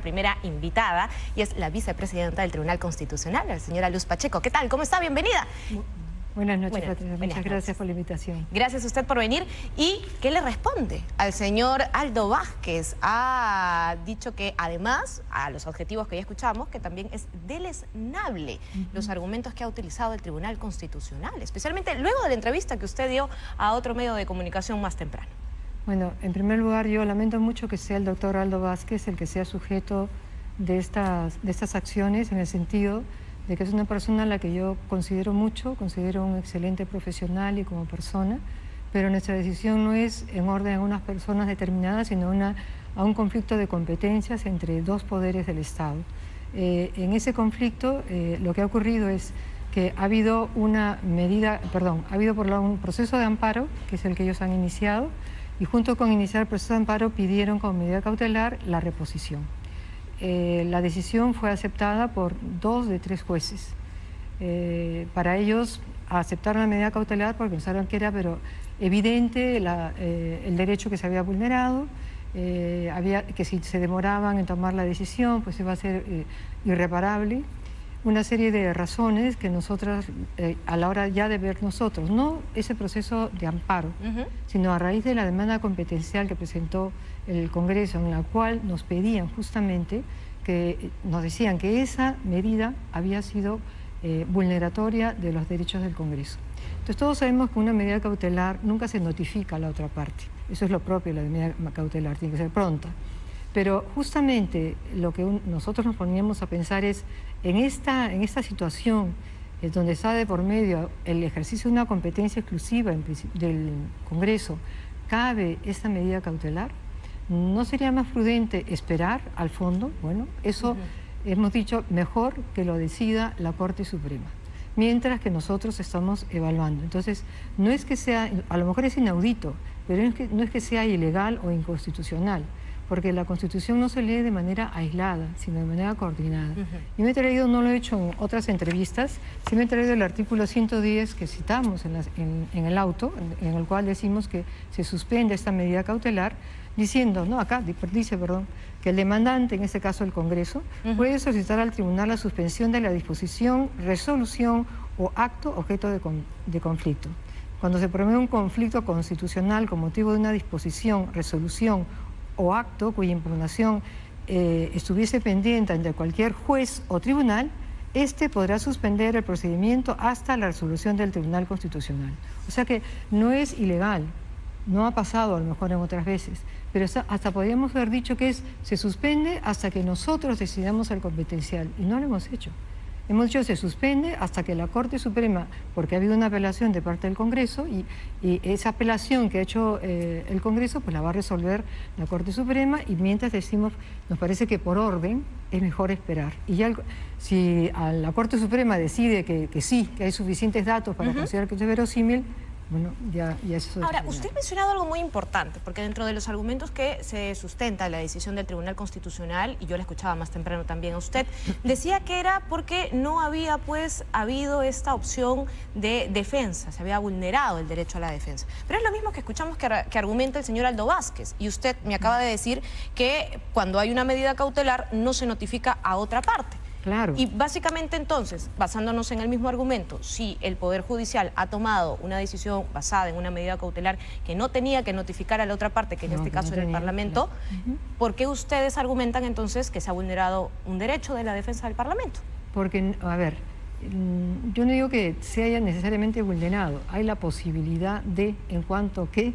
primera invitada y es la vicepresidenta del Tribunal Constitucional, la señora Luz Pacheco. ¿Qué tal? ¿Cómo está? Bienvenida. Buenas noches, Patricia. Muchas gracias por la invitación. Gracias a usted por venir. ¿Y qué le responde al señor Aldo Vázquez? Ha dicho que además, a los objetivos que ya escuchamos, que también es deleznable los argumentos que ha utilizado el Tribunal Constitucional, especialmente luego de la entrevista que usted dio a otro medio de comunicación más temprano. Bueno, en primer lugar, yo lamento mucho que sea el doctor Aldo Vázquez el que sea sujeto de estas acciones, en el sentido de que es una persona a la que yo considero mucho, considero un excelente profesional y como persona, pero nuestra decisión no es en orden a unas personas determinadas, sino a un conflicto de competencias entre dos poderes del Estado. En ese conflicto lo que ha ocurrido es que ha habido un proceso de amparo, que es el que ellos han iniciado, y junto con iniciar el proceso de amparo pidieron como medida cautelar la reposición. La decisión fue aceptada por 2 de 3 jueces. Para ellos aceptaron la medida cautelar porque pensaron que era evidente el derecho que se había vulnerado, que si se demoraban en tomar la decisión pues iba a ser irreparable. Una serie de razones que nosotras, a la hora ya de ver nosotros, no ese proceso de amparo, sino a raíz de la demanda competencial que presentó el Congreso, en la cual nos pedían justamente, nos decían que esa medida había sido vulneratoria de los derechos del Congreso. Entonces todos sabemos que una medida cautelar nunca se notifica a la otra parte. Eso es lo propio de la medida cautelar, tiene que ser pronta. Pero justamente lo que nosotros nos poníamos a pensar es, en esta situación donde está de por medio el ejercicio de una competencia exclusiva del Congreso, ¿cabe esta medida cautelar? ¿No sería más prudente esperar al fondo? Bueno, eso hemos dicho mejor que lo decida la Corte Suprema, mientras que nosotros estamos evaluando. Entonces, no es que sea, a lo mejor es inaudito, pero no es que sea ilegal o inconstitucional, porque la Constitución no se lee de manera aislada, sino de manera coordinada. Yo me he traído, no lo he hecho en otras entrevistas, sí me he traído el artículo 110 que citamos en el auto, en el cual decimos que se suspende esta medida cautelar, diciendo, no, acá dice, que el demandante, en este caso el Congreso, puede solicitar al tribunal la suspensión de la disposición, resolución o acto objeto de conflicto. Cuando se promueve un conflicto constitucional con motivo de una disposición, resolución o acto cuya impugnación estuviese pendiente ante cualquier juez o tribunal, este podrá suspender el procedimiento hasta la resolución del Tribunal Constitucional. O sea que no es ilegal, no ha pasado a lo mejor en otras veces, pero hasta podríamos haber dicho que se suspende hasta que nosotros decidamos el competencial, y no lo hemos hecho. Hemos dicho se suspende hasta que la Corte Suprema, porque ha habido una apelación de parte del Congreso y esa apelación que ha hecho el Congreso pues la va a resolver la Corte Suprema, y mientras decimos, nos parece que por orden es mejor esperar. Y ya si la Corte Suprema decide que sí, que hay suficientes datos para considerar que es verosímil, bueno, ya eso... Ahora, usted ha mencionado algo muy importante, porque dentro de los argumentos que se sustenta la decisión del Tribunal Constitucional, y yo la escuchaba más temprano también a usted, decía que era porque no había habido esta opción de defensa, se había vulnerado el derecho a la defensa. Pero es lo mismo que escuchamos que argumenta el señor Aldo Vázquez, y usted me acaba de decir que cuando hay una medida cautelar no se notifica a otra parte. Claro. Y básicamente entonces, basándonos en el mismo argumento, si el Poder Judicial ha tomado una decisión basada en una medida cautelar que no tenía que notificar a la otra parte, que en este caso era el Parlamento, ¿por qué ustedes argumentan entonces que se ha vulnerado un derecho de la defensa del Parlamento? Porque, a ver, yo no digo que se haya necesariamente vulnerado, hay la posibilidad de, en cuanto que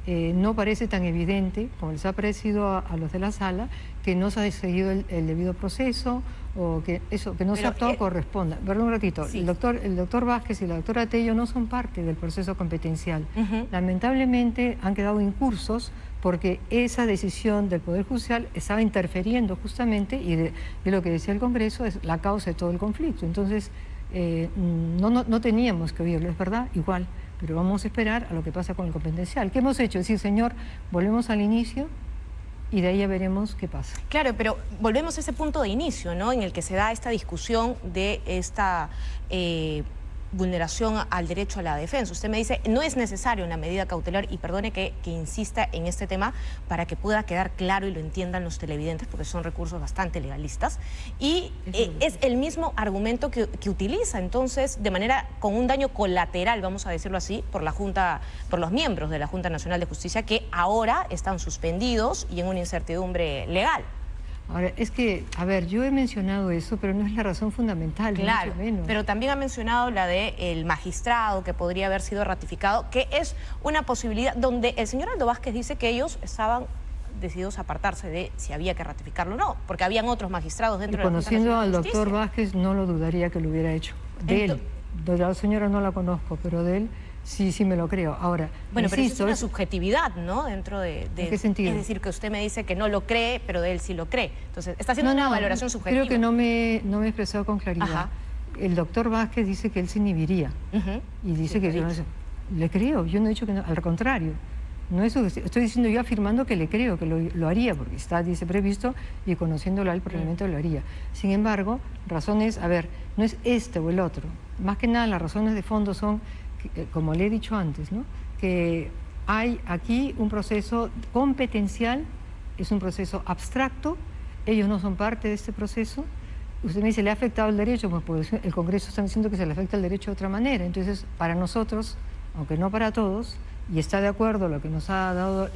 no parece tan evidente, como les ha parecido a los de la sala, que no se ha seguido el debido proceso o que no se ha actuado corresponda. Perdón un ratito, sí. El doctor Vázquez y la doctora Tello no son parte del proceso competencial. Lamentablemente han quedado incursos porque esa decisión del Poder Judicial estaba interfiriendo justamente, y de lo que decía el Congreso, es la causa de todo el conflicto. Entonces, no teníamos que oírlo, es verdad, igual. Pero vamos a esperar a lo que pasa con el competencial. ¿Qué hemos hecho? Decir, señor, volvemos al inicio y de ahí ya veremos qué pasa. Claro, pero volvemos a ese punto de inicio, ¿no? En el que se da esta discusión de esta vulneración al derecho a la defensa. Usted me dice, no es necesaria una medida cautelar, y perdone que insista en este tema para que pueda quedar claro y lo entiendan los televidentes, porque son recursos bastante legalistas, y es el mismo argumento que utiliza entonces de manera con un daño colateral, vamos a decirlo así, por la Junta, por los miembros de la Junta Nacional de Justicia, que ahora están suspendidos y en una incertidumbre legal. Ahora, es que, a ver, yo he mencionado eso, pero no es la razón fundamental, Claro, mucho menos. pero también ha mencionado la del magistrado que podría haber sido ratificado, que es una posibilidad donde el señor Aldo Vázquez dice que ellos estaban decididos a apartarse de si había que ratificarlo o no, porque habían otros magistrados dentro de la Junta Conociendo Nacional al de doctor Justicia. Vázquez, no lo dudaría que lo hubiera hecho. De él, de la señora no la conozco, pero de él sí me lo creo. Ahora, Bueno, pero eso insisto, es una subjetividad, ¿no? Dentro de... ¿En qué sentido? Es decir, que usted me dice que no lo cree, pero de él sí lo cree. Entonces, está haciendo una valoración subjetiva. Creo que no me he expresado con claridad. Ajá. El doctor Vázquez dice que él se inhibiría. Y dice Sí, que lo yo ha no dicho. le creo, yo no he dicho que no, al contrario. No es eso, estoy diciendo yo afirmando que le creo, que lo haría, porque está, dice, previsto, y conociéndolo a él probablemente lo haría. Sin embargo, razones, a ver, no es este o el otro. Más que nada las razones de fondo son, como le he dicho antes, ¿no? Que hay aquí un proceso competencial, es un proceso abstracto, ellos no son parte de este proceso. Usted me dice, ¿le ha afectado el derecho? Pues el Congreso está diciendo que se le afecta el derecho de otra manera. Entonces, para nosotros, aunque no para todos, y está de acuerdo lo que nos ha dado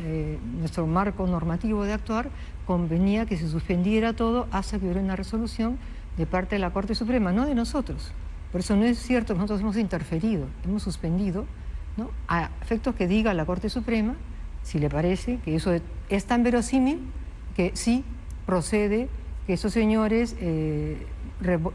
nuestro marco normativo de actuar, convenía que se suspendiera todo hasta que hubiera una resolución de parte de la Corte Suprema, no de nosotros. Por eso no es cierto que nosotros hemos interferido, hemos suspendido, ¿no? A efectos que diga la Corte Suprema, si le parece que eso es tan verosímil que sí procede que esos señores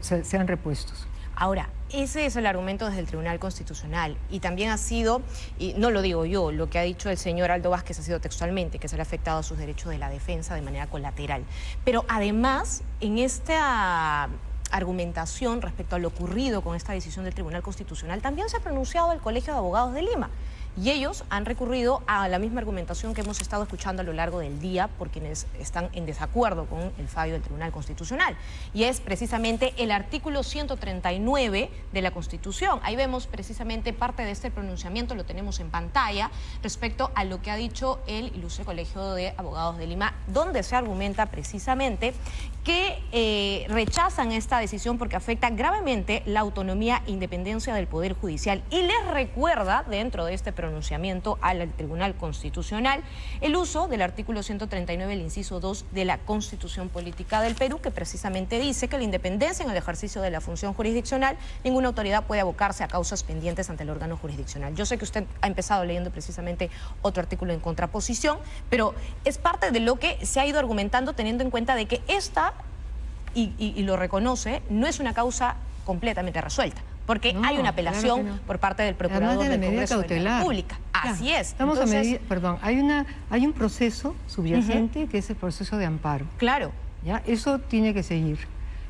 sean repuestos. Ahora, ese es el argumento desde el Tribunal Constitucional y también ha sido, y no lo digo yo, lo que ha dicho el señor Aldo Vázquez ha sido textualmente, que se le ha afectado a sus derechos de la defensa de manera colateral. Pero además, en esta argumentación respecto a lo ocurrido con esta decisión del Tribunal Constitucional, también se ha pronunciado el Colegio de Abogados de Lima. Y ellos han recurrido a la misma argumentación que hemos estado escuchando a lo largo del día por quienes están en desacuerdo con el fallo del Tribunal Constitucional. Y es precisamente el artículo 139 de la Constitución. Ahí vemos precisamente parte de este pronunciamiento, lo tenemos en pantalla, respecto a lo que ha dicho el Ilustre Colegio de Abogados de Lima, donde se argumenta precisamente que rechazan esta decisión porque afecta gravemente la autonomía e independencia del Poder Judicial. Y les recuerda, dentro de este pronunciamiento al Tribunal Constitucional, el uso del artículo 139, el inciso 2 de la Constitución Política del Perú, que precisamente dice que la independencia en el ejercicio de la función jurisdiccional, ninguna autoridad puede abocarse a causas pendientes ante el órgano jurisdiccional. Yo sé que usted ha empezado leyendo precisamente otro artículo en contraposición, pero es parte de lo que se ha ido argumentando teniendo en cuenta de que esta, y lo reconoce, no es una causa completamente resuelta. Porque no, hay una apelación claro por parte del Procurador del Congreso de la República. Así es. Estamos entonces, a medida, perdón, hay un proceso subyacente que es el proceso de amparo. Claro. ¿Ya? Eso tiene que seguir.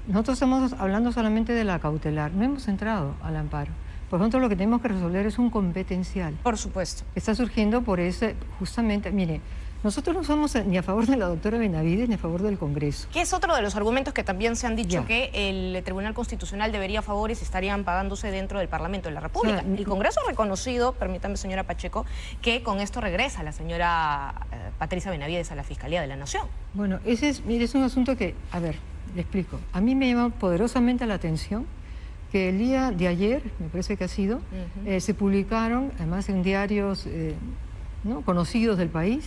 Nosotros estamos hablando solamente de la cautelar, no hemos entrado al amparo. Por lo tanto, lo que tenemos que resolver es un competencial. Por supuesto. Está surgiendo por ese, justamente, mire, nosotros no somos ni a favor de la doctora Benavides ni a favor del Congreso. Que es otro de los argumentos que también se han dicho que el Tribunal Constitucional debería favores estarían pagándose dentro del Parlamento de la República. O sea, el Congreso ha reconocido, permítame señora Pacheco, que con esto regresa la señora Patricia Benavides a la Fiscalía de la Nación. Bueno, mire, es un asunto que, a ver, le explico. A mí me llama poderosamente la atención que el día de ayer, me parece que ha sido, se publicaron, además en diarios ¿no? conocidos del país,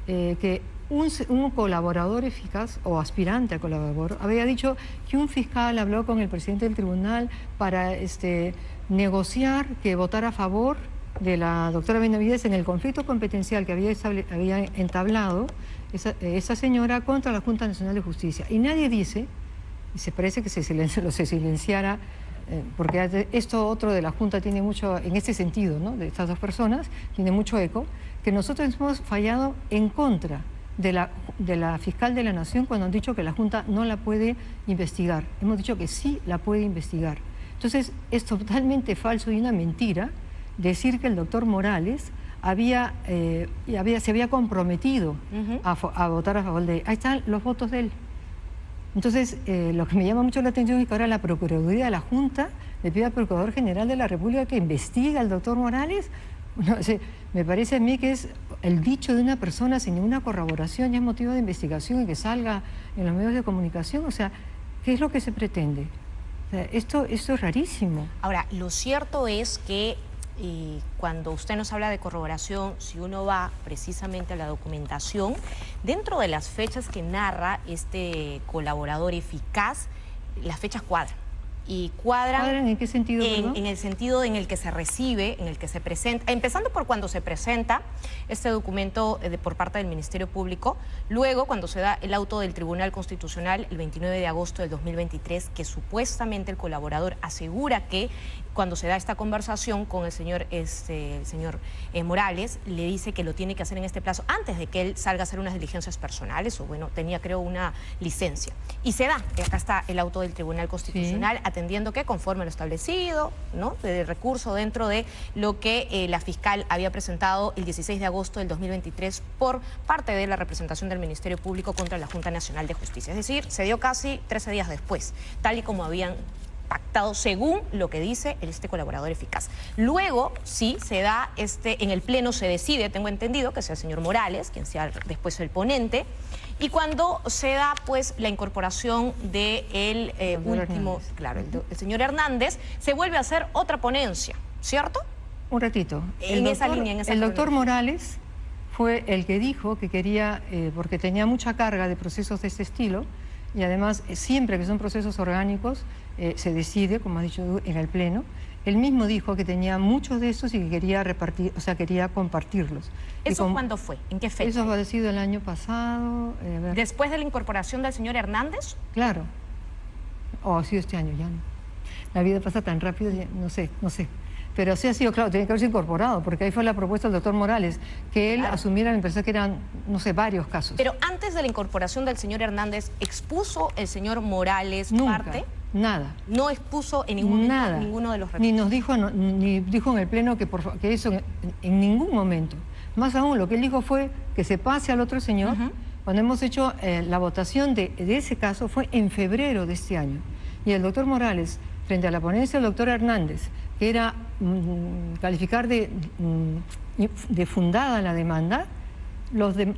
que un colaborador eficaz o aspirante a colaborador había dicho que un fiscal habló con el presidente del tribunal para negociar que votara a favor de la doctora Benavides en el conflicto competencial que había entablado esa señora contra la Junta Nacional de Justicia. Y nadie dice, y se parece que se silenciara, porque esto otro de la Junta tiene mucho, en este sentido, ¿no? de estas dos personas, tiene mucho eco, que nosotros hemos fallado en contra de la fiscal de la Nación cuando han dicho que la Junta no la puede investigar. Hemos dicho que sí la puede investigar. Entonces, es totalmente falso y una mentira decir que el doctor Morales se había comprometido a votar a favor de él. Ahí están los votos de él. Entonces, lo que me llama mucho la atención es que ahora la Procuraduría de la Junta le pide al Procurador General de la República que investigue al doctor Morales. No sé, me parece a mí que es el dicho de una persona sin ninguna corroboración, ya es motivo de investigación y que salga en los medios de comunicación. O sea, ¿qué es lo que se pretende? O sea, esto es rarísimo. Ahora, lo cierto es que cuando usted nos habla de corroboración, si uno va precisamente a la documentación, dentro de las fechas que narra este colaborador eficaz, las fechas cuadran. Y ¿Cuadran en qué sentido? En el sentido en el que se recibe, en el que se presenta, empezando por cuando se presenta este documento por parte del Ministerio Público, luego cuando se da el auto del Tribunal Constitucional el 29 de agosto del 2023, que supuestamente el colaborador asegura que cuando se da esta conversación con el señor Morales, le dice que lo tiene que hacer en este plazo antes de que él salga a hacer unas diligencias personales, o bueno, tenía creo una licencia. Y se da, acá está el auto del Tribunal Constitucional, sí, atendiendo que conforme lo establecido, ¿no?, de recurso dentro de lo que la fiscal había presentado el 16 de agosto del 2023 por parte de la representación del Ministerio Público contra la Junta Nacional de Justicia. Es decir, se dio casi 13 días después, tal y como habían pactado según lo que dice este colaborador eficaz. Luego, sí, se da, en el Pleno se decide, tengo entendido, que sea el señor Morales, quien sea después el ponente, y cuando se da, pues, la incorporación del último, claro, el señor Hernández, se vuelve a hacer otra ponencia, ¿cierto? Un ratito. En esa línea. El doctor Morales fue el que dijo que quería, porque tenía mucha carga de procesos de este estilo, y además, siempre que son procesos orgánicos, se decide, como ha dicho, en el Pleno. Él mismo dijo que tenía muchos de estos y que quería repartir, o sea, quería compartirlos. ¿Eso cuándo fue? ¿En qué fecha? Eso ha sido el año pasado. ¿Después de la incorporación del señor Hernández? Claro. O ha sido este año, ya no. La vida pasa tan rápido, no sé. Pero sí ha sido, claro, tiene que haberse incorporado, porque ahí fue la propuesta del doctor Morales, que él asumiera, me parece que eran, no sé, varios casos. Pero antes de la incorporación del señor Hernández, ¿expuso el señor Morales parte? Nada. No expuso en ningún momento ninguno de los recursos. Ni nos dijo, ni dijo en el Pleno que eso en ningún momento. Más aún, lo que él dijo fue que se pase al otro señor. Cuando hemos hecho la votación de ese caso fue en febrero de este año. Y el doctor Morales, frente a la ponencia del doctor Hernández, que era calificar de fundada la demanda,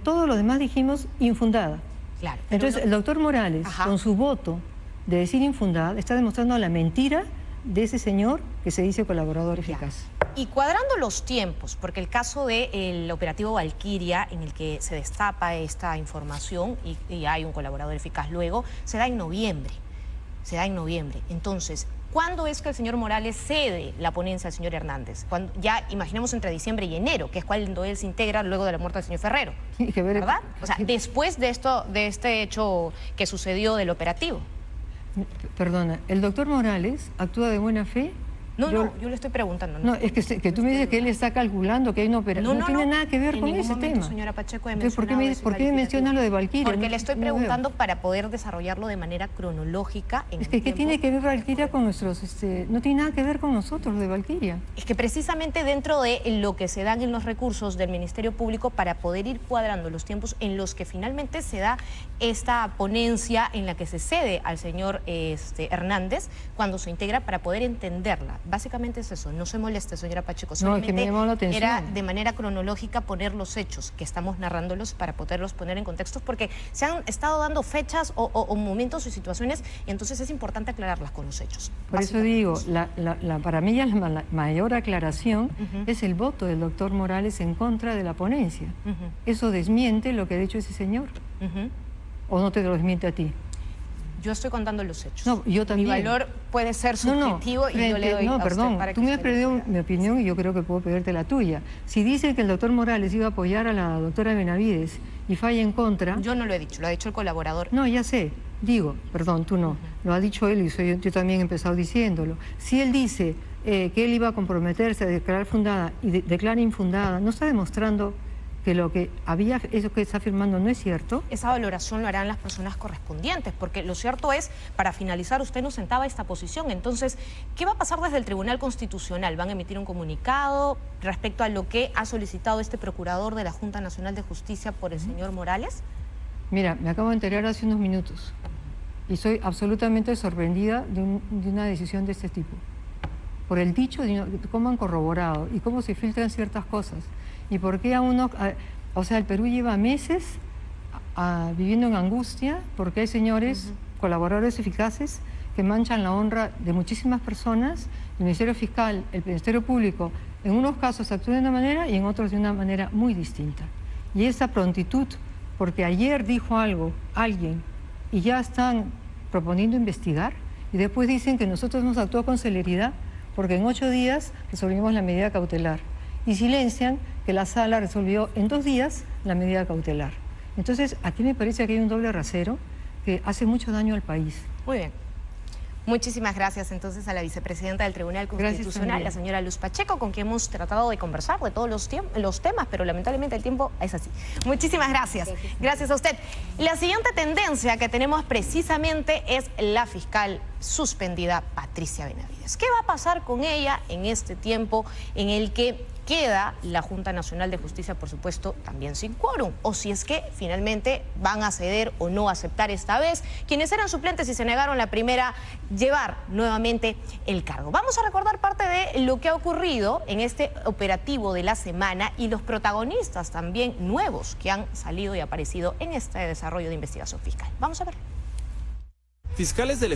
todos los demás dijimos infundada. Claro. Entonces, el doctor Morales, con su voto de decir infundada, está demostrando la mentira de ese señor que se dice colaborador eficaz. Y cuadrando los tiempos, porque el caso del operativo Valquiria, en el que se destapa esta información y hay un colaborador eficaz luego, se da en noviembre. Entonces, ¿cuándo es que el señor Morales cede la ponencia al señor Hernández? Cuando, ya imaginemos entre diciembre y enero, que es cuando él se integra luego de la muerte del señor Ferrero, ¿verdad? O sea, después de este hecho que sucedió del operativo. Perdona, ¿el doctor Morales actúa de buena fe? Yo le estoy preguntando. No, es que tú me dices que él está calculando que hay una operación. No tiene nada que ver con ese tema. Señora Pacheco, entonces, ¿por qué mencionas lo de Valquiria? Porque le estoy preguntando para poder desarrollarlo de manera cronológica. Es que, ¿qué tiene que ver Valquiria con nuestros...? No tiene nada que ver con nosotros, lo de Valquiria. Es que precisamente dentro de lo que se dan en los recursos del Ministerio Público para poder ir cuadrando los tiempos en los que finalmente se da esta ponencia en la que se cede al señor Hernández cuando se integra para poder entenderla. Básicamente es eso, no se moleste, señora Pacheco, solamente era de manera cronológica poner los hechos que estamos narrándolos para poderlos poner en contextos, porque se han estado dando fechas o momentos y situaciones, y entonces es importante aclararlas con los hechos. Por eso digo, para mí la mayor aclaración es el voto del doctor Morales en contra de la ponencia. Eso desmiente lo que ha dicho ese señor. ¿O no te lo desmiente a ti? Yo estoy contando los hechos. No, yo también. Mi valor puede ser subjetivo y yo le doy a usted para que tú me has pedido mi opinión y yo creo que puedo pedirte la tuya. Si dicen que el doctor Morales iba a apoyar a la doctora Benavides y falla en contra... Yo no lo he dicho, lo ha dicho el colaborador. No, ya sé. Digo, perdón, tú no. Lo ha dicho él y yo también he empezado diciéndolo. Si él dice que él iba a comprometerse a declarar fundada y declara infundada, ¿no está demostrando que eso que está afirmando no es cierto? Esa valoración lo harán las personas correspondientes, porque lo cierto es, para finalizar, usted nos sentaba esta posición. Entonces, ¿qué va a pasar desde el Tribunal Constitucional? ¿Van a emitir un comunicado respecto a lo que ha solicitado este procurador de la Junta Nacional de Justicia por el señor Morales? Mira, me acabo de enterar hace unos minutos y soy absolutamente sorprendida de una decisión de este tipo. por el dicho de cómo han corroborado y cómo se filtran ciertas cosas. Y por qué o sea, el Perú lleva meses viviendo en angustia porque hay señores, colaboradores eficaces, que manchan la honra de muchísimas personas. El Ministerio Fiscal, el Ministerio Público, en unos casos actúan de una manera y en otros de una manera muy distinta. Y esa prontitud, porque ayer dijo algo alguien y ya están proponiendo investigar y después dicen que nosotros hemos actuado con celeridad porque en 8 días resolvimos la medida cautelar y silencian que la sala resolvió en 2 días la medida cautelar. Entonces, aquí me parece que hay un doble rasero que hace mucho daño al país. Muy bien. Muchísimas gracias entonces a la vicepresidenta del Tribunal Constitucional, la señora Luz Pacheco, con quien hemos tratado de conversar de todos los temas, pero lamentablemente el tiempo es así. Muchísimas gracias. Gracias a usted. La siguiente tendencia que tenemos precisamente es la fiscal suspendida Patricia Benavides. ¿Qué va a pasar con ella en este tiempo en el que queda la Junta Nacional de Justicia, por supuesto, también sin quórum? O si es que finalmente van a ceder o no aceptar esta vez quienes eran suplentes y se negaron la primera llevar nuevamente el cargo. Vamos a recordar parte de lo que ha ocurrido en este operativo de la semana y los protagonistas también nuevos que han salido y aparecido en este desarrollo de investigación fiscal. Vamos a ver. Fiscales del